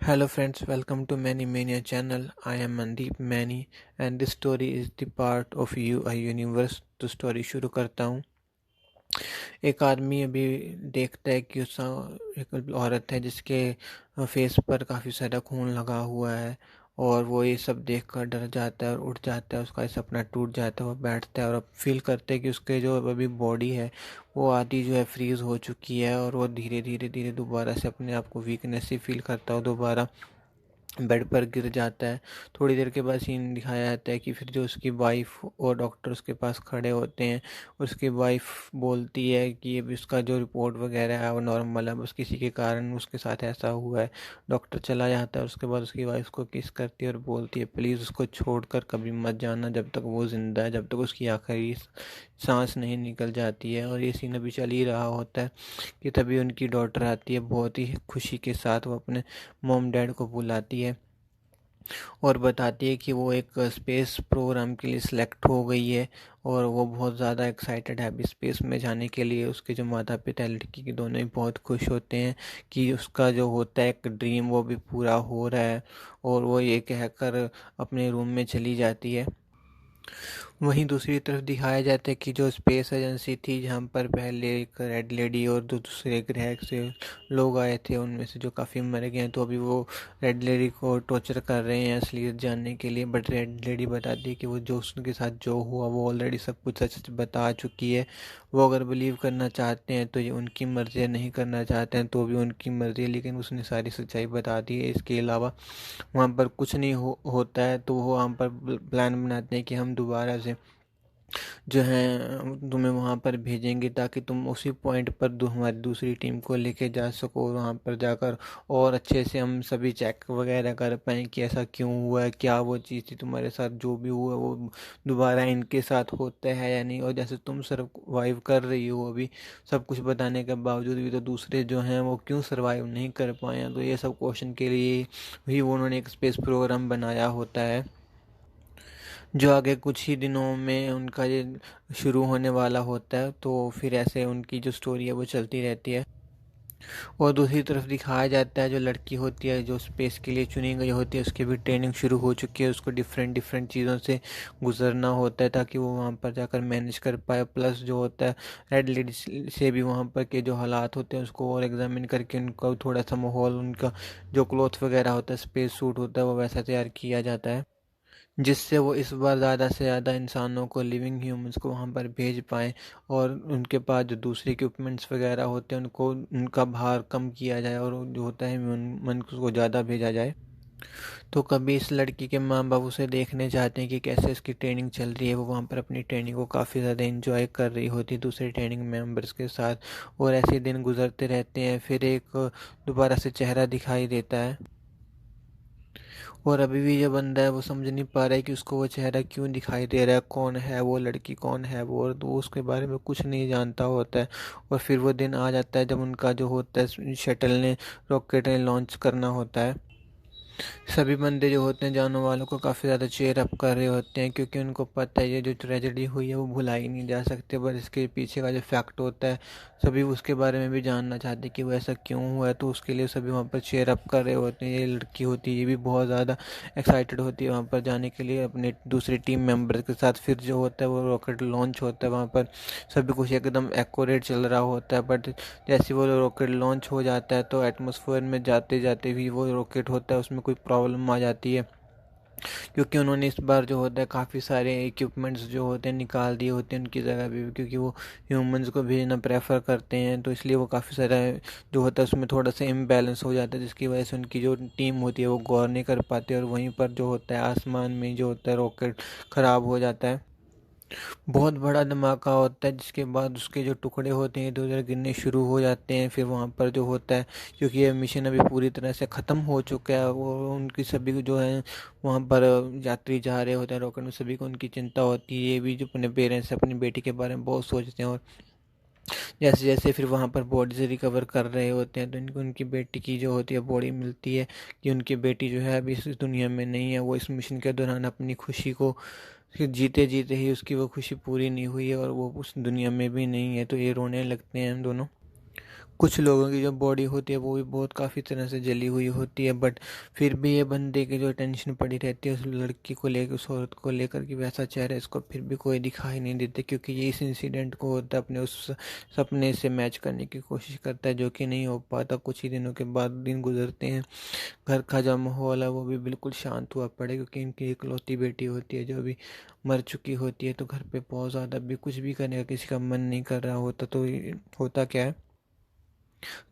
Hello friends, welcome to Many Mania channel. I am Mandeep Mani and this story is the part of you a universe. तो story शुरू करता हूँ। एक आदमी अभी देखता है कि उस एक औरत है जिसके फेस पर काफ़ी सारा खून लगा हुआ है और वो ये सब देखकर डर जाता है और उठ जाता है। उसका ये सपना टूट जाता है। वो बैठता है और अब फील करता है कि उसके जो अभी बॉडी है वो आधी जो है फ्रीज़ हो चुकी है और वो धीरे धीरे धीरे दोबारा से अपने आप को वीकनेस ही फील करता है। दोबारा बेड पर गिर जाता है। थोड़ी देर के बाद सीन दिखाया जाता है कि फिर जो उसकी वाइफ और डॉक्टर उसके पास खड़े होते हैं। उसकी वाइफ बोलती है कि अब इसका जो रिपोर्ट वगैरह है वो नॉर्मल है, बस किसी के कारण उसके साथ ऐसा हुआ है। डॉक्टर चला जाता है। उसके बाद उसकी वाइफ को किस करती है और बोलती है प्लीज़ उसको छोड़कर कभी मत जाना जब तक वो ज़िंदा है, जब तक उसकी आखिरी सांस नहीं निकल जाती है। और ये सीन अभी चल ही रहा होता है कि तभी उनकी डॉटर आती है। बहुत ही खुशी के साथ वो अपने मॉम डैड को बुलाती है और बताती है कि वो एक स्पेस प्रोग्राम के लिए सिलेक्ट हो गई है और वो बहुत ज़्यादा एक्साइटेड है अभी स्पेस में जाने के लिए। उसके जो माता पिता है लड़की के दोनों ही बहुत खुश होते हैं कि उसका जो होता है एक ड्रीम वो भी पूरा हो रहा है। और वो ये कहकर अपने रूम में चली जाती है। वहीं दूसरी तरफ दिखाया जाता है कि जो स्पेस एजेंसी थी जहाँ पर पहले एक रेड लेडी और दो दूसरे ग्रह से लोग आए थे, उनमें से जो काफ़ी मर गए हैं, तो अभी वो रेड लेडी को टॉर्चर कर रहे हैं असलियत जानने के लिए। बट रेड लेडी बताती है कि वो जो उसके साथ जो हुआ वो ऑलरेडी सब कुछ सच सच बता चुकी है। वो अगर बिलीव करना चाहते हैं तो ये उनकी मर्ज़ी है, नहीं करना चाहते हैं तो भी उनकी मर्ज़ी है, लेकिन उसने सारी सच्चाई बता दी है। इसके अलावा वहाँ पर कुछ नहीं होता है तो वो वहाँ पर प्लान बनाते हैं कि हम दोबारा से जो है तुम्हें वहाँ पर भेजेंगे ताकि तुम उसी पॉइंट पर हमारी दूसरी टीम को लेके जा सको। वहाँ पर जाकर और अच्छे से हम सभी चेक वगैरह कर पाएँ कि ऐसा क्यों हुआ है, क्या वो चीज़ थी तुम्हारे साथ, जो भी हुआ वो दोबारा इनके साथ होता है या नहीं। और जैसे तुम सर्वाइव कर रही हो अभी सब कुछ बताने के बावजूद भी, तो दूसरे जो हैं वो क्यों सर्वाइव नहीं कर पाए हैं। तो ये सब क्वेश्चन के लिए भी उन्होंने एक स्पेस प्रोग्राम बनाया होता है जो आगे कुछ ही दिनों में उनका ये शुरू होने वाला होता है। तो फिर ऐसे उनकी जो स्टोरी है वो चलती रहती है। और दूसरी तरफ दिखाया जाता है जो लड़की होती है जो स्पेस के लिए चुनी गई होती है उसकी भी ट्रेनिंग शुरू हो चुकी है। उसको डिफरेंट डिफरेंट चीज़ों से गुजरना होता है ताकि वो वहाँ पर जाकर मैनेज कर पाए। प्लस जो होता है रेड लेडी से भी वहाँ पर के जो हालात होते हैं उसको और एग्जामिन करके उनका थोड़ा सा माहौल, उनका जो क्लॉथ वगैरह होता है, स्पेस सूट होता है, वो वैसा तैयार किया जाता है जिससे वो इस बार ज़्यादा से ज़्यादा इंसानों को, लिविंग ह्यूमंस को वहाँ पर भेज पाएँ और उनके पास जो दूसरे इक्विपमेंट्स वगैरह होते हैं उनको उनका भार कम किया जाए और जो होता है मन को ज़्यादा भेजा जाए। तो कभी इस लड़की के माँ बाप उसे देखने चाहते हैं कि कैसे इसकी ट्रेनिंग चल रही है। वो वहाँ पर अपनी ट्रेनिंग को काफ़ी ज़्यादा एंजॉय कर रही होती है दूसरे ट्रेनिंग मेंबर्स के साथ। और ऐसे दिन गुजरते रहते हैं। फिर एक दोबारा से चेहरा दिखाई देता है और अभी भी जो बंदा है वो समझ नहीं पा रहा है कि उसको वो चेहरा क्यों दिखाई दे रहा है, कौन है वो लड़की, कौन है वो। और वो उसके बारे में कुछ नहीं जानता होता है। और फिर वो दिन आ जाता है जब उनका जो होता है शटल ने, रॉकेट ने लॉन्च करना होता है। सभी बंदे जो होते हैं जानने वालों को काफ़ी ज़्यादा चेयर अप कर रहे होते हैं क्योंकि उनको पता है ये जो ट्रेजेडी हुई है वो भुलाई नहीं जा सकती। पर इसके पीछे का जो फैक्ट होता है सभी उसके बारे में भी जानना चाहते हैं कि वो ऐसा क्यों हुआ है। तो उसके लिए सभी वहाँ पर चेयर अप कर रहे होते हैं। ये लड़की होती है ये भी बहुत ज़्यादा एक्साइटेड होती है वहाँ पर जाने के लिए अपने दूसरे टीम मेम्बर के साथ। फिर जो होता है वो रॉकेट लॉन्च होता है। वहाँ पर सभी कुछ एकदम एक्यूरेट चल रहा होता है। बट जैसे वो रॉकेट लॉन्च हो जाता है तो एटमॉस्फेयर में जाते जाते भी वो रॉकेट होता है उसमें कोई प्रॉब्लम आ जाती है क्योंकि उन्होंने इस बार जो होता है काफ़ी सारे इक्विपमेंट्स जो होते हैं निकाल दिए होते हैं उनकी जगह पे भी, क्योंकि वो ह्यूमंस को भेजना प्रेफर करते हैं। तो इसलिए वो काफ़ी सारा जो होता है उसमें थोड़ा सा इम्बैलेंस हो जाता है जिसकी वजह से उनकी जो टीम होती है वो गौर नहीं कर पाती और वहीं पर जो होता है आसमान में जो होता है रॉकेट ख़राब हो जाता है। बहुत बड़ा धमाका होता है जिसके बाद उसके जो टुकड़े होते हैं इधर उधर गिरने शुरू हो जाते हैं। फिर वहाँ पर जो होता है क्योंकि ये मिशन अभी पूरी तरह से ख़त्म हो चुका है, वो उनकी सभी को जो है वहाँ पर यात्री जा रहे होते हैं रॉकेट में, सभी को उनकी चिंता होती है। ये भी जो अपने पेरेंट्स अपनी बेटी के बारे में बहुत सोचते हैं। और जैसे जैसे फिर वहाँ पर बॉडी से रिकवर कर रहे होते हैं तो इनको उनकी बेटी की जो होती है बॉडी मिलती है कि उनकी बेटी जो है अभी इस दुनिया में नहीं है। वो इस मिशन के दौरान अपनी खुशी को फिर जीते जीते ही उसकी वो खुशी पूरी नहीं हुई है और वो उस दुनिया में भी नहीं है। तो ये रोने लगते हैं हम दोनों। कुछ लोगों की जो बॉडी होती है वो भी बहुत काफ़ी तरह से जली हुई होती है, बट फिर भी ये बंदे की जो टेंशन पड़ी रहती है उस लड़की को लेकर, उस औरत को लेकर कि वैसा चेहरा इसको फिर भी कोई दिखाई नहीं देते, क्योंकि ये इस इंसिडेंट को होता है अपने उस सपने से मैच करने की कोशिश करता है, जो कि नहीं हो पाता। कुछ ही दिनों के बाद दिन गुजरते हैं, घर का जो माहौल है वो भी बिल्कुल शांत हुआ पड़े, क्योंकि इनकी इकलौती बेटी होती है जो अभी मर चुकी होती है। तो घर पे बहुत ज़्यादा भी कुछ भी करने का किसी का मन नहीं कर रहा होता। तो होता क्या है,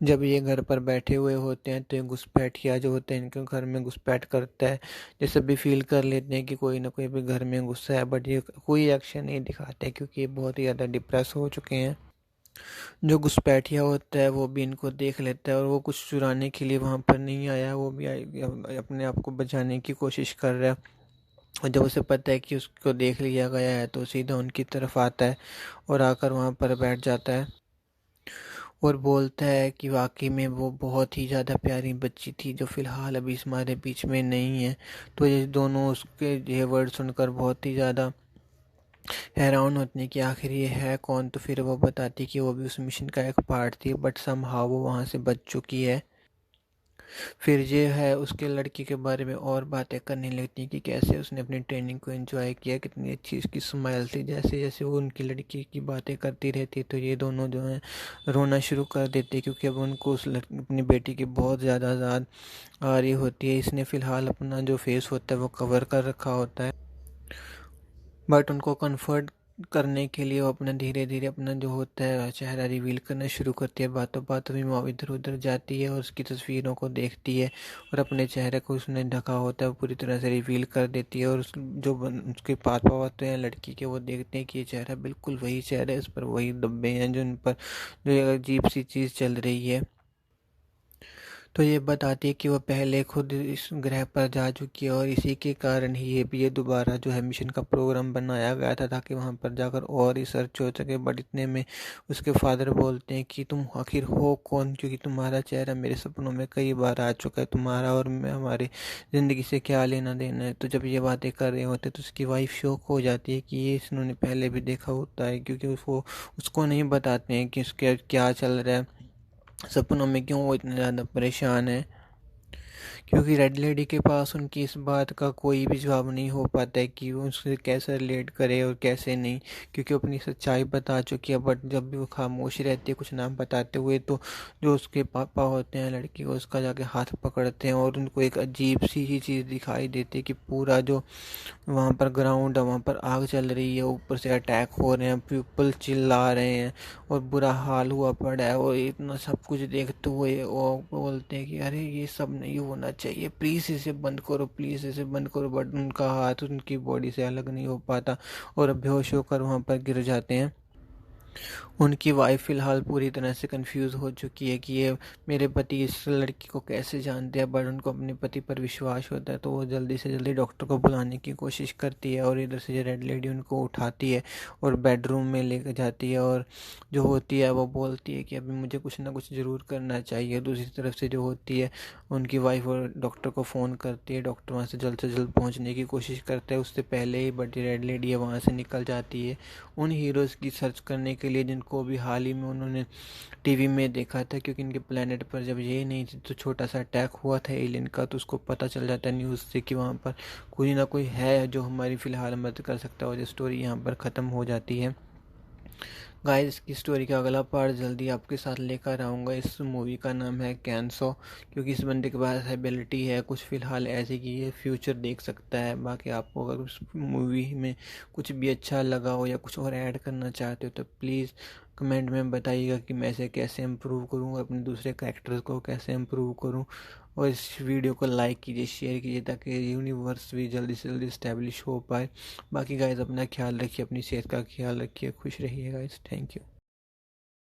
जब ये घर पर बैठे हुए होते हैं तो ये घुसपैठिया जो होते हैं इनके घर में घुसपैठ करता है। जैसे भी फील कर लेते हैं कि कोई ना कोई भी घर में गुस्सा है, बट ये कोई एक्शन नहीं दिखाते क्योंकि ये बहुत ही ज़्यादा डिप्रेस हो चुके हैं। जो घुसपैठिया होता है वो भी इनको देख लेता है, और वो कुछ चुराने के लिए वहाँ पर नहीं आया, वो भी अपने आप को बचाने की कोशिश कर रहा है। और जब उसे पता है कि उसको देख लिया गया है तो सीधा उनकी तरफ आता है और आकर वहाँ पर बैठ जाता है और बोलता है कि वाकई में वो बहुत ही ज़्यादा प्यारी बच्ची थी जो फ़िलहाल अभी हमारे बीच में नहीं है। तो ये दोनों उसके ये वर्ड सुनकर बहुत ही ज़्यादा हैरान होते हैं कि आखिर ये है कौन। तो फिर वो बताती कि वो भी उस मिशन का एक पार्ट थी, बट समहाउ वो वहाँ से बच चुकी है। फिर ये है उसके लड़की के बारे में और बातें करने लगती हैं कि कैसे उसने अपनी ट्रेनिंग को एंजॉय किया, कितनी अच्छी उसकी स्माइल थी। जैसे जैसे वो उनकी लड़की की बातें करती रहती है तो ये दोनों जो हैं रोना शुरू कर देते हैं, क्योंकि अब उनको उस अपनी बेटी की बहुत ज़्यादा याद आ रही होती है। इसने फ़िलहाल अपना जो फेस होता है वो कवर कर रखा होता है, बट उनको कंफर्ट करने के लिए वो अपना धीरे धीरे अपना जो होता है चेहरा रिवील करना शुरू करती है। बातों बातों में वो इधर उधर जाती है और उसकी तस्वीरों को देखती है और अपने चेहरे को उसने ढका होता है वो पूरी तरह से रिवील कर देती है। और उसके पापा होते हैं लड़की के, वो देखते हैं कि ये चेहरा बिल्कुल वही चेहरा है, इस पर वही धब्बे हैं जो इन पर जो एक अजीब सी चीज़ चल रही है। तो ये बताती है कि वो पहले खुद इस ग्रह पर जा चुकी है और इसी के कारण ही ये दोबारा जो है मिशन का प्रोग्राम बनाया गया था ताकि वहाँ पर जाकर और रिसर्च हो सके। बट इतने में उसके फादर बोलते हैं कि तुम आखिर हो कौन, क्योंकि तुम्हारा चेहरा मेरे सपनों में कई बार आ चुका है, तुम्हारा और मैं हमारी ज़िंदगी से क्या लेना देना है। तो जब ये बातें कर रहे होते तो उसकी वाइफ शॉक हो जाती है कि ये इन्होंने पहले भी देखा होता है, क्योंकि उसको नहीं बताते हैं कि उसके क्या चल रहा है सपनों में, क्यों वो इतने ज़्यादा परेशान है। क्योंकि रेड लेडी के पास उनकी इस बात का कोई भी जवाब नहीं हो पाता है कि वो उससे कैसे रिलेट करे और कैसे नहीं, क्योंकि वो अपनी सच्चाई बता चुकी है। बट जब भी वो खामोश रहती है कुछ नाम बताते हुए तो जो उसके पापा होते हैं लड़की को उसका जाके हाथ पकड़ते हैं और उनको एक अजीब सी ही चीज़ दिखाई देती है कि पूरा जो वहाँ पर ग्राउंड है वहाँ पर आग चल रही है, ऊपर से अटैक हो रहे हैं, पीपल चिल्ला रहे हैं और बुरा हाल हुआ पड़ा है। और इतना सब कुछ देखते हुए वो बोलते हैं कि अरे ये सब नहीं होना चाहिए, प्लीज़ इसे बंद करो, प्लीज़ इसे बंद करो। बट उनका हाथ उनकी बॉडी से अलग नहीं हो पाता और बेहोश होकर वहाँ पर गिर जाते हैं। उनकी वाइफ फ़िलहाल पूरी तरह से कंफ्यूज हो चुकी है कि ये मेरे पति इस लड़की को कैसे जानते हैं, बट उनको अपने पति पर विश्वास होता है तो वो जल्दी से जल्दी डॉक्टर को बुलाने की कोशिश करती है। और इधर से जो रेड लेडी उनको उठाती है और बेडरूम में लेकर जाती है और जो होती है वो बोलती है कि अभी मुझे कुछ ना कुछ ज़रूर करना चाहिए। दूसरी तरफ से जो होती है उनकी वाइफ और डॉक्टर को फ़ोन करती है, डॉक्टर वहाँ से जल्द पहुँचने की कोशिश करता है उससे पहले ही, बट रेड लेडी है वहाँ से निकल जाती है उन हीरोज़ की सर्च करने के लिए जिनको अभी हाल ही में उन्होंने टीवी में देखा था। क्योंकि इनके प्लेनेट पर जब ये नहीं थी तो छोटा सा अटैक हुआ था एलियन का, तो उसको पता चल जाता है न्यूज़ से कि वहाँ पर कोई ना कोई है जो हमारी फ़िलहाल मदद कर सकता है और ये स्टोरी यहाँ पर ख़त्म हो जाती है। गाइस इसकी स्टोरी का अगला पार्ट जल्दी आपके साथ लेकर आऊँगा। इस मूवी का नाम है कैंसो, क्योंकि इस बंदे के पास एबिलिटी है कुछ फ़िलहाल ऐसी कि ये फ्यूचर देख सकता है। बाकी आपको अगर उस मूवी में कुछ भी अच्छा लगा हो या कुछ और ऐड करना चाहते हो तो प्लीज़ कमेंट में बताइएगा कि मैं इसे कैसे इम्प्रूव करूँ, अपने दूसरे कैरेक्टर्स को कैसे इम्प्रूव करूँ। और इस वीडियो को लाइक कीजिए, शेयर कीजिए ताकि यूनिवर्स भी जल्दी से जल्दी इस्टेब्लिश हो पाए। बाकी गाइस अपना ख्याल रखिए, अपनी सेहत का ख्याल रखिए, खुश रहिए गाइस, थैंक यू।